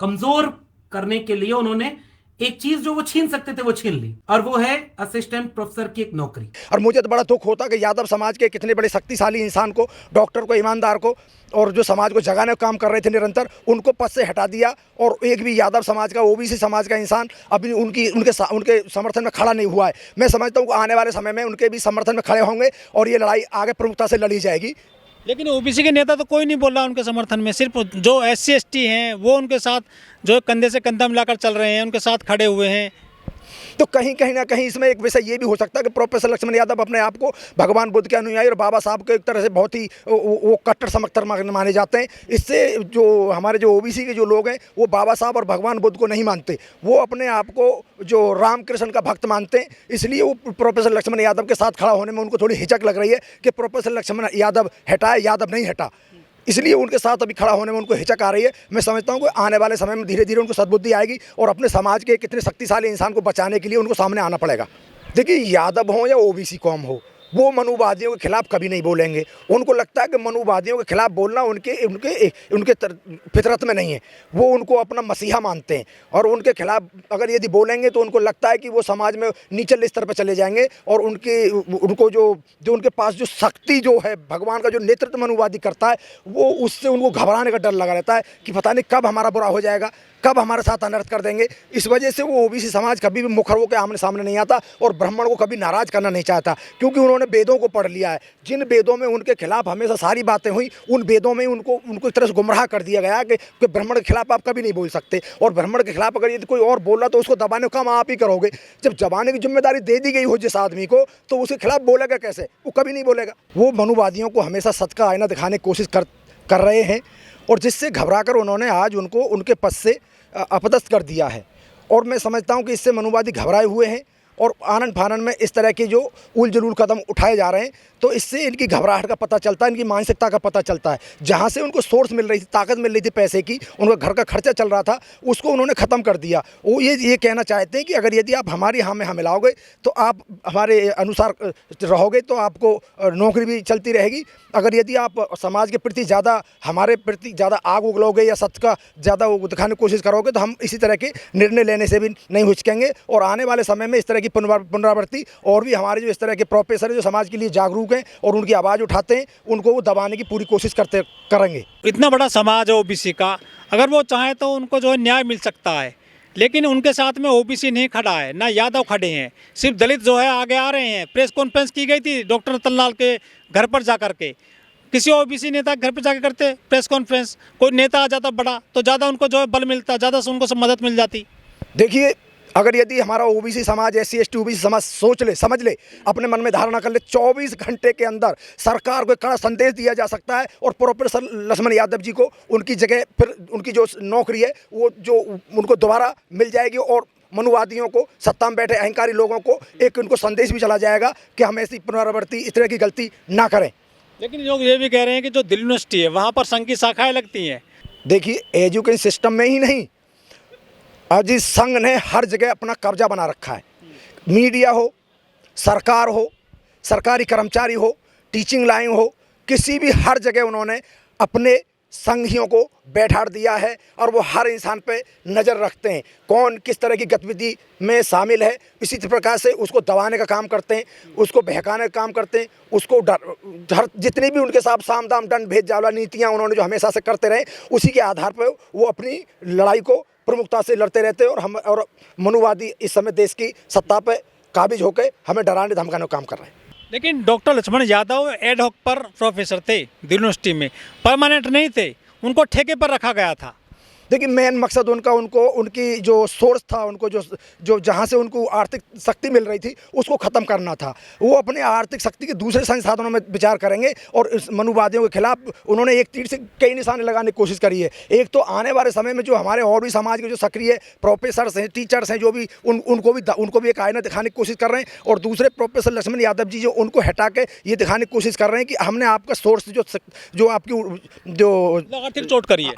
कमजोर करने के लिए उन्होंने एक चीज जो वो छीन सकते थे वो छीन ली, और वो है असिस्टेंट प्रोफेसर की एक नौकरी। और मुझे तो बड़ा दुख होता कि यादव समाज के कितने बड़े शक्तिशाली इंसान को, डॉक्टर को, ईमानदार को, और जो समाज को जगाने का काम कर रहे थे निरंतर, उनको पद से हटा दिया। और एक भी यादव समाज का, ओबीसी समाज का इंसान अभी उनके समर्थन में खड़ा नहीं हुआ है। मैं समझता हूँ कि आने वाले समय में उनके भी समर्थन में खड़े होंगे और ये लड़ाई आगे प्रमुखता से लड़ी जाएगी। लेकिन ओबीसी के नेता तो कोई नहीं बोल रहा उनके समर्थन में, सिर्फ जो SC ST हैं वो उनके साथ जो कंधे से कंधा मिलाकर चल रहे हैं, उनके साथ खड़े हुए हैं। तो कहीं ना कहीं इसमें एक विषय ये भी हो सकता है कि प्रोफेसर लक्ष्मण यादव अपने आप को भगवान बुद्ध के अनुयायी और बाबा साहब के एक तरह से बहुत ही वो कट्टर समर्थक माने जाते हैं। इससे जो हमारे जो ओबीसी के जो लोग हैं वो बाबा साहब और भगवान बुद्ध को नहीं मानते, वो अपने आप को जो रामकृष्ण का भक्त मानते हैं। इसलिए वो प्रोफेसर लक्ष्मण यादव के साथ खड़ा होने में उनको थोड़ी हिचक लग रही है कि प्रोफेसर लक्ष्मण यादव हटाए, यादव नहीं हटा, इसलिए उनके साथ अभी खड़ा होने में उनको हिचक आ रही है। मैं समझता हूँ कि आने वाले समय में धीरे धीरे उनको सद्बुद्धि आएगी और अपने समाज के कितने शक्तिशाली इंसान को बचाने के लिए उनको सामने आना पड़ेगा। देखिए, यादव हो या ओबीसी कौम हो, वो मनुवादियों के खिलाफ कभी नहीं बोलेंगे। उनको लगता है कि मनुवादियों के खिलाफ बोलना उनके फितरत में नहीं है। वो उनको अपना मसीहा मानते हैं और उनके खिलाफ अगर यदि बोलेंगे तो उनको लगता है कि वो समाज में नीचले स्तर पर चले जाएंगे और उनको जो उनके पास जो शक्ति जो है, भगवान का जो नेतृत्व मनुवादी करता है, वो उससे उनको घबराने का डर लगा रहता है कि पता नहीं कब हमारा बुरा हो जाएगा, कब हमारे साथ अनर्थ कर देंगे। इस वजह से वो ओबीसी समाज कभी भी मुखर होकर आमने सामने नहीं आता और ब्राह्मण को कभी नाराज करना नहीं चाहता, क्योंकि उन्होंने वेदों को पढ़ लिया है। जिन वेदों में उनके खिलाफ हमेशा सारी बातें हुई, उन वेदों में उनको एक तरह से गुमराह कर दिया गया कि ब्राह्मण के खिलाफ आप कभी नहीं बोल सकते, और ब्राह्मण के खिलाफ अगर यदि कोई और बोल रहा तो उसको दबाने का काम आप ही करोगे। जब दबाने की जिम्मेदारी दे दी गई हो जिस आदमी को, तो उसके खिलाफ बोलेगा कैसे? वो कभी नहीं बोलेगा। वो मनुवादियों को हमेशा सच का आईना दिखाने की कोशिश कर रहे हैं और जिससे घबराकर उन्होंने आज उनको उनके पद से अपदस्थ कर दिया है। और मैं समझता हूं कि इससे मनुवादी घबराए हुए हैं और आनन फानन में इस तरह के जो उल जलूल कदम उठाए जा रहे हैं, तो इससे इनकी घबराहट का पता चलता है, इनकी मानसिकता का पता चलता है। जहाँ से उनको सोर्स मिल रही थी, ताकत मिल रही थी पैसे की, उनका घर का खर्चा चल रहा था, उसको उन्होंने ख़त्म कर दिया। वो ये कहना चाहते हैं कि अगर यदि आप हमारी हाँ में हाँ मिलाओगे तो आप हमारे अनुसार रहोगे तो आपको नौकरी भी चलती रहेगी। अगर यदि आप समाज के प्रति ज़्यादा, हमारे प्रति ज़्यादा आग उगलोगे या सच का ज़्यादा दिखाने की कोशिश करोगे तो हम इसी तरह के निर्णय लेने से भी नहीं हिचकेंगे। और आने वाले समय में इस तरह की पुनरावृत्ति और भी हमारे जो इस तरह के प्रोफेसर जो समाज के लिए जागरूक हैं और उनकी आवाज़ उठाते हैं, उनको वो दबाने की पूरी कोशिश करेंगे। इतना बड़ा समाज है ओबीसी का, अगर वो चाहे तो उनको जो है न्याय मिल सकता है, लेकिन उनके साथ में ओबीसी नहीं खड़ा है, ना यादव खड़े हैं, सिर्फ दलित जो है आगे आ रहे हैं। प्रेस कॉन्फ्रेंस की गई थी डॉक्टर रतनलाल के घर पर जा करके, किसी ओबीसी नेता के घर पर जाकर करते प्रेस कॉन्फ्रेंस, कोई नेता आ जाता बड़ा तो ज़्यादा उनको जो है बल मिलता, ज़्यादा से उनको सब मदद मिल जाती। देखिए, अगर यदि हमारा ओबीसी समाज, SC ST ओबीसी समाज समझ ले, अपने मन में धारणा कर ले, 24 घंटे के अंदर सरकार को एक कड़ा संदेश दिया जा सकता है और प्रोफेसर लक्ष्मण यादव जी को उनकी जगह फिर उनकी जो नौकरी है वो जो उनको दोबारा मिल जाएगी और मनुवादियों को, सत्ता में बैठे अहंकारी लोगों को एक उनको संदेश भी चला जाएगा कि हम ऐसी पुनरावृत्ति, इस तरह की गलती ना करें। लेकिन लोग ये भी कह रहे हैं कि जो दिल्ली यूनिवर्सिटी है वहाँ पर संघ की शाखाएँ लगती हैं। देखिए, एजुकेशन सिस्टम में ही नहीं, आज इस संघ ने हर जगह अपना कब्जा बना रखा है। मीडिया हो, सरकार हो, सरकारी कर्मचारी हो, टीचिंग लाइन हो, किसी भी हर जगह उन्होंने अपने संघियों को बैठा दिया है और वो हर इंसान पे नज़र रखते हैं, कौन किस तरह की गतिविधि में शामिल है। इसी प्रकार से उसको दबाने का काम करते हैं, उसको बहकाने का काम करते हैं, उसको जितनी भी उनके साथ साम दाम दंड भेद जाला नीतियाँ उन्होंने जो हमेशा से करते रहे, उसी के आधार पर वो अपनी लड़ाई को प्रमुखता से लड़ते रहते हैं। और मनुवादी इस समय देश की सत्ता पे काबिज होकर हमें डराने धमकाने का काम कर रहे हैं। लेकिन doctor Lakshman Yadav ad hoc पर प्रोफेसर थे दिल्ली यूनिवर्सिटी में, परमानेंट नहीं थे, उनको ठेके पर रखा गया था। देखिए, मेन मकसद उनकी जो सोर्स था, उनको जो जहाँ से उनको आर्थिक शक्ति मिल रही थी उसको ख़त्म करना था। वो अपने आर्थिक शक्ति के दूसरे संसाधनों में विचार करेंगे और इस मनुवादियों के खिलाफ उन्होंने एक तीर से कई निशाने लगाने की कोशिश करी है। एक तो आने वाले समय में जो हमारे और भी समाज के जो सक्रिय प्रोफेसर्स हैं, टीचर्स हैं, जो भी उनको भी एक आईना दिखाने की कोशिश कर रहे हैं। और दूसरे प्रोफेसर लक्ष्मण यादव जी जो उनको हटा के ये दिखाने की कोशिश कर रहे हैं कि हमने आपका सोर्स जो आपकी जो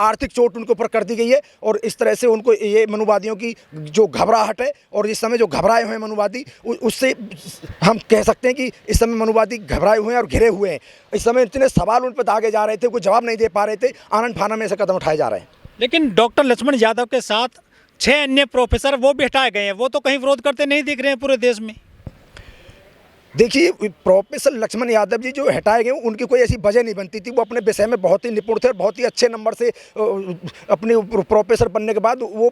आर्थिक चोट उनके ऊपर कर दी गई है। और इस तरह से उनको ये मनुवादियों की जो घबराहट है और इस समय जो घबराए हुए हैं मनुवादी, उससे हम कह सकते हैं कि इस समय मनुवादी घबराए हुए हैं और घिरे हुए हैं। इस समय इतने सवाल उन पर दागे जा रहे थे, कोई जवाब नहीं दे पा रहे थे, आनन फानन में ऐसे कदम उठाए जा रहे हैं। लेकिन डॉक्टर लक्ष्मण यादव के साथ 6 अन्य प्रोफेसर वो भी हटाए गए हैं, वो तो कहीं विरोध करते नहीं दिख रहे हैं पूरे देश में। देखिए, प्रोफेसर लक्ष्मण यादव जी जो हटाए गए उनकी कोई ऐसी वजह नहीं बनती थी। वो अपने विषय में बहुत ही निपुण थे और बहुत ही अच्छे नंबर से अपने प्रोफेसर बनने के बाद वो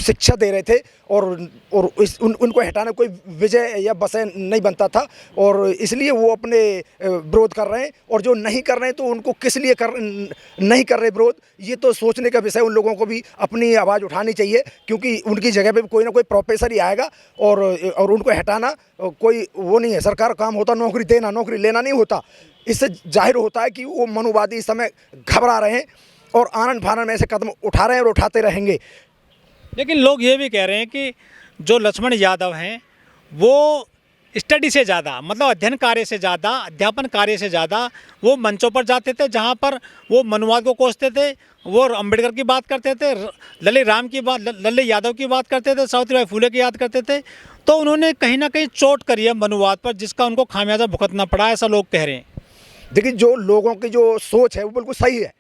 शिक्षा दे रहे थे और उनको हटाना कोई वजह या वजह नहीं बनता था और इसलिए वो अपने विरोध कर रहे हैं। और जो नहीं कर रहे हैं तो उनको किस लिए नहीं कर रहे विरोध, ये तो सोचने का विषय। उन लोगों को भी अपनी आवाज़ उठानी चाहिए क्योंकि उनकी जगह पे कोई ना कोई प्रोफेसर ही आएगा और उनको हटाना कोई वो नहीं है। सरकार का काम होता नौकरी देना, नौकरी लेना नहीं होता। इससे जाहिर होता है कि वो मनुवादी इस समय घबरा रहे हैं और आनन फानन में ऐसे कदम उठा रहे हैं और उठाते रहेंगे। लेकिन लोग ये भी कह रहे हैं कि जो लक्ष्मण यादव हैं वो स्टडी से ज़्यादा, मतलब अध्ययन कार्य से ज़्यादा, अध्यापन कार्य से ज़्यादा वो मंचों पर जाते थे जहाँ पर वो मनुवाद को कोसते थे, वो अम्बेडकर की बात करते थे, लल्ले यादव की बात करते थे, सावित्रीबाई फुले की याद करते थे। तो उन्होंने कहीं ना कहीं चोट करी है मनुवाद पर, जिसका उनको खामियाजा भुगतना पड़ा, ऐसा लोग कह रहे हैं। देखिए, जो लोगों की जो सोच है वो बिल्कुल सही है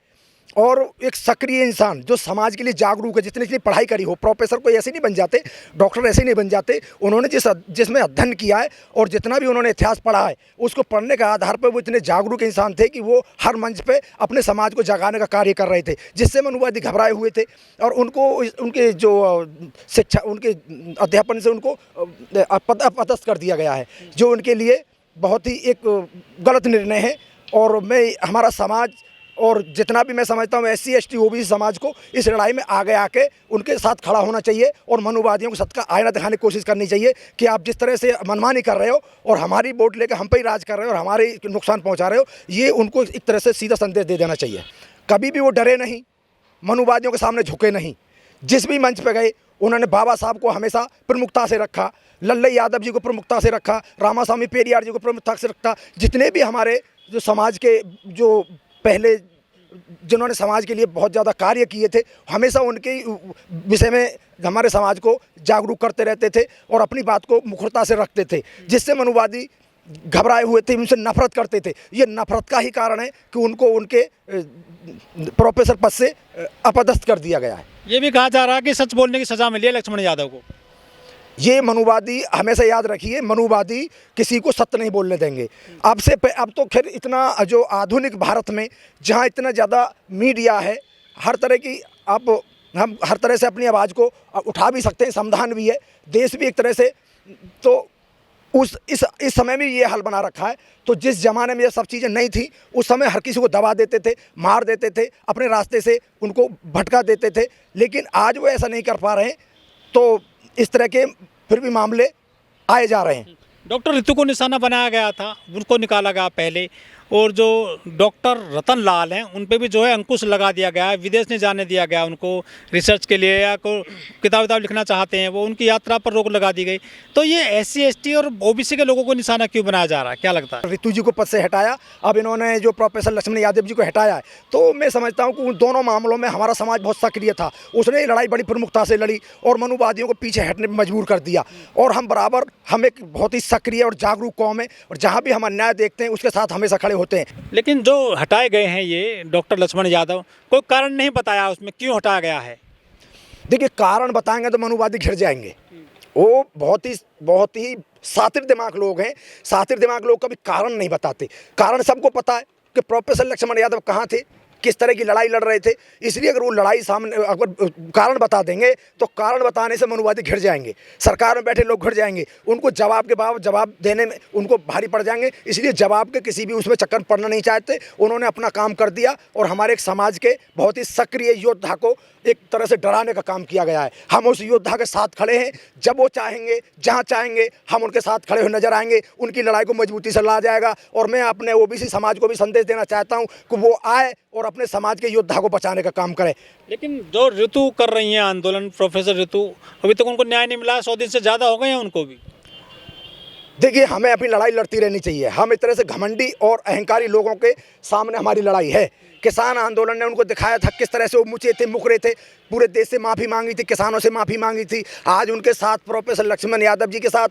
और एक सक्रिय इंसान जो समाज के लिए जागरूक है, जितनी पढ़ाई करी हो, प्रोफेसर कोई ऐसे नहीं बन जाते, डॉक्टर ऐसे नहीं बन जाते। उन्होंने जिसमें अध्ययन किया है और जितना भी उन्होंने इतिहास पढ़ा है उसको पढ़ने के आधार पर वो इतने जागरूक इंसान थे कि वो हर मंच पे अपने समाज को जगाने का कार्य कर रहे थे, जिससे मनुवादी घबराए हुए थे और उनको उनके जो शिक्षा, उनके अध्यापन से उनको अपदस्थ कर दिया गया है, जो उनके लिए बहुत ही एक गलत निर्णय है। और हमारा समाज और जितना भी मैं समझता हूँ SC ST OBC समाज को इस लड़ाई में आगे आके उनके साथ खड़ा होना चाहिए और मनुवादियों को सत्य का आईना दिखाने की कोशिश करनी चाहिए कि आप जिस तरह से मनमानी कर रहे हो और हमारी वोट लेकर हम पे ही राज कर रहे हो और हमारे नुकसान पहुँचा रहे हो, ये उनको एक तरह से सीधा संदेश दे देना चाहिए। कभी भी वो डरे नहीं, मनुवादियों के सामने झुके नहीं। जिस भी मंच पर गए उन्होंने बाबा साहब को हमेशा प्रमुखता से रखा, लल्ले यादव जी को प्रमुखता से रखा, रामास्वामी पेरियार जी को प्रमुखता से रखा। जितने भी हमारे जो समाज के जो पहले जिन्होंने समाज के लिए बहुत ज़्यादा कार्य किए थे, हमेशा उनके विषय में हमारे समाज को जागरूक करते रहते थे और अपनी बात को मुखरता से रखते थे, जिससे मनुवादी घबराए हुए थे, उनसे नफरत करते थे। ये नफरत का ही कारण है कि उनको उनके प्रोफेसर पद से अपदस्थ कर दिया गया है। ये भी कहा जा रहा है कि सच बोलने की सज़ा मिली है लक्ष्मण यादव को। ये मनुवादी हमेशा याद रखिए, मनुवादी किसी को सत्य नहीं बोलने देंगे। अब तो खैर इतना जो आधुनिक भारत में जहाँ इतना ज़्यादा मीडिया है, हर तरह की हम हर तरह से अपनी आवाज़ को उठा भी सकते हैं, संविधान भी है, देश भी एक तरह से, तो इस समय में ये हाल बना रखा है। तो जिस ज़माने में ये सब चीज़ें नहीं थी, उस समय हर किसी को दबा देते थे, मार देते थे, अपने रास्ते से उनको भटका देते थे। लेकिन आज वो ऐसा नहीं कर पा रहे हैं, तो इस तरह के फिर भी मामले आए जा रहे हैं। डॉक्टर ऋतु को निशाना बनाया गया था, उनको निकाला गया पहले, और जो डॉक्टर रतन लाल हैं उन पे भी जो है अंकुश लगा दिया गया है, विदेश नहीं जाने दिया गया उनको रिसर्च के लिए, या कोई किताब लिखना चाहते हैं वो, उनकी यात्रा पर रोक लगा दी गई। तो ये SC ST और OBC के लोगों को निशाना क्यों बनाया जा रहा है, क्या लगता है? ऋतु जी को पद से हटाया, अब इन्होंने जो प्रोफेसर लक्ष्मण यादव जी को हटाया है, तो मैं समझता हूँ कि उन दोनों मामलों में हमारा समाज बहुत सक्रिय था। उसने लड़ाई बड़ी प्रमुखता से लड़ी और मनुवादियों को पीछे हटने पर मजबूर कर दिया। और हम एक बहुत ही सक्रिय और जागरूक कौम है और जहाँ भी हम अन्याय देखते हैं उसके साथ हमेशा खड़े होते हैं। लेकिन जो हटाए गए हैं ये डॉक्टर लक्ष्मण यादव, कोई कारण नहीं बताया उसमें क्यों हटाया गया है? देखिए, कारण बताएंगे तो मनुवादी घिर जाएंगे। वो बहुत ही सातिर दिमाग लोग हैं। सातिर दिमाग लोग कभी कारण नहीं बताते। कारण सबको पता है कि प्रोफेसर लक्ष्मण यादव कहाँ थे, किस तरह की लड़ाई लड़ रहे थे। इसलिए अगर वो लड़ाई सामने अगर कारण बता देंगे तो कारण बताने से मनुवादी घिर जाएंगे, सरकार में बैठे लोग घिर जाएंगे, उनको जवाब देने में उनको भारी पड़ जाएंगे। इसलिए जवाब के किसी भी उसमें चक्कर पड़ना नहीं चाहते। उन्होंने अपना काम कर दिया और हमारे एक समाज के बहुत ही सक्रिय योद्धा को एक तरह से डराने का काम किया गया है। हम उस योद्धा के साथ खड़े हैं। जब वो चाहेंगे, जहाँ चाहेंगे, हम उनके साथ खड़े हुए नजर आएंगे। उनकी लड़ाई को मजबूती से लड़ा जाएगा। और मैं अपने OBC समाज को भी संदेश देना चाहता हूँ कि वो आए और अपने समाज के योद्धा को बचाने का काम करे। लेकिन जो ऋतु कर रही हैं आंदोलन, प्रोफेसर ऋतु, अभी तक उनको न्याय नहीं मिला, 100 दिन से ज़्यादा हो गए हैं उनको भी। देखिए, हमें अपनी लड़ाई लड़ती रहनी चाहिए। हम इस तरह से घमंडी और अहंकारी लोगों के सामने हमारी लड़ाई है किसान आंदोलन ने उनको दिखाया था किस तरह से वो मुचे थे, मुकरे थे, पूरे देश से माफ़ी मांगी थी, किसानों से माफ़ी मांगी थी। आज उनके साथ प्रोफेसर लक्ष्मण यादव जी के साथ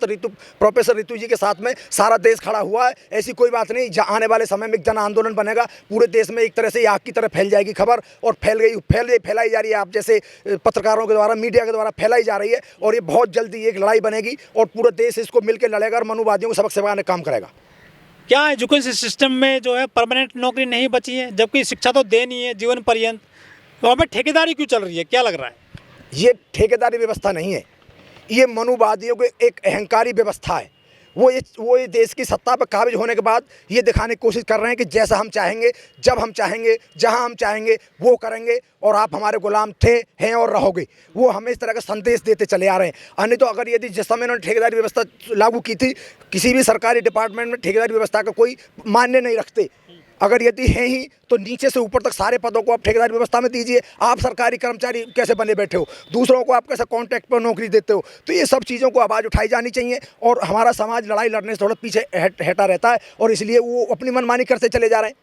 प्रोफेसर रितु जी के साथ में सारा देश खड़ा हुआ है। ऐसी कोई बात नहीं, आने वाले समय में जन आंदोलन बनेगा, पूरे देश में एक तरह से आग की तरह फैल जाएगी खबर, और फैलाई जा रही है आप जैसे पत्रकारों के द्वारा, मीडिया के द्वारा फैलाई जा रही है, और ये बहुत जल्दी एक लड़ाई बनेगी और पूरा देश इसको मिलकर लड़ेगा और मनुवादियों को सबक सिखाने का काम करेगा। क्या एजुकेशन सिस्टम में जो है परमानेंट नौकरी नहीं बची है, जबकि शिक्षा तो देनी है जीवन पर्यंत, वहाँ पर ठेकेदारी क्यों चल रही है, क्या लग रहा है? ये ठेकेदारी व्यवस्था नहीं है, ये मनुवादियों की एक अहंकारी व्यवस्था है। वो ये देश की सत्ता पर काबिज होने के बाद ये दिखाने की कोशिश कर रहे हैं कि जैसा हम चाहेंगे, जब हम चाहेंगे, जहां हम चाहेंगे वो करेंगे, और आप हमारे गुलाम थे, हैं और रहोगे। वो हमें इस तरह का संदेश देते चले आ रहे हैं। अन्य तो अगर यदि जिस समय उन्होंने ठेकेदारी व्यवस्था लागू की थी, किसी भी सरकारी डिपार्टमेंट में ठेकेदारी व्यवस्था का कोई मान्य नहीं रखते। अगर यदि हैं ही तो नीचे से ऊपर तक सारे पदों को आप ठेकेदारी व्यवस्था में दीजिए। आप सरकारी कर्मचारी कैसे बने बैठे हो, दूसरों को आप कैसे कॉन्ट्रैक्ट पर नौकरी देते हो। तो ये सब चीज़ों को आवाज़ उठाई जानी चाहिए, और हमारा समाज लड़ाई लड़ने से थोड़ा पीछे हटा रहता है, और इसलिए वो अपनी मनमानी करते चले जा रहे हैं।